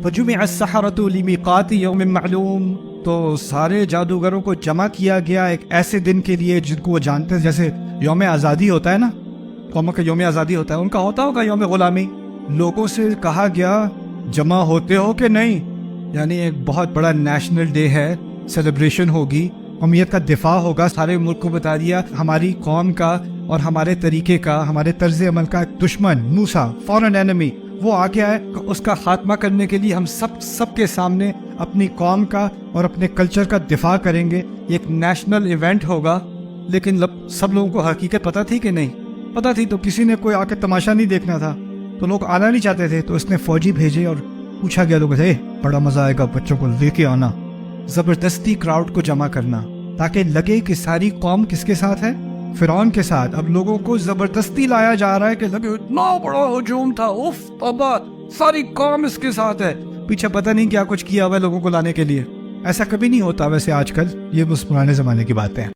فجمع السحرة لمیقات یوم معلوم، تو سارے جادوگروں کو جمع کیا گیا ایک ایسے دن کے لیے جن کو وہ جانتے ہیں. جیسے یوم آزادی ہوتا ہے نا، قوموں کا یوم آزادی ہوتا ہے، ان کا ہوتا ہوگا یوم غلامی. لوگوں سے کہا گیا جمع ہوتے ہو کہ نہیں، یعنی ایک بہت بڑا نیشنل ڈے ہے، سیلیبریشن ہوگی، قومیت کا دفاع ہوگا. سارے ملک کو بتا دیا ہماری قوم کا اور ہمارے طریقے کا، ہمارے طرز عمل کا ایک دشمن موسیٰ، فورن اینمی، وہ آ گیا ہے. اس کا خاتمہ کرنے کے لیے ہم سب کے سامنے اپنی قوم کا اور اپنے کلچر کا دفاع کریں گے. یہ ایک نیشنل ایونٹ ہوگا. لیکن سب لوگوں کو حقیقت پتہ تھی کہ نہیں پتہ تھی؟ تو کسی نے کوئی آ کے تماشا نہیں دیکھنا تھا، تو لوگ آنا نہیں چاہتے تھے. تو اس نے فوجی بھیجے اور پوچھا گیا لوگوں سے، بڑا مزہ آئے گا، بچوں کو لے کے آنا. زبردستی کراؤڈ کو جمع کرنا تاکہ لگے کہ ساری قوم کس کے ساتھ ہے؟ فرعون کے ساتھ. اب لوگوں کو زبردستی لایا جا رہا ہے کہ لگے اتنا بڑا ہجوم تھا، اف توبہ، ساری قوم اس کے ساتھ ہے. پیچھے پتہ نہیں کیا کچھ کیا ہوا ہے لوگوں کو لانے کے لیے. ایسا کبھی نہیں ہوتا ویسے آج کل، یہ بس پرانے زمانے کی باتیں ہیں.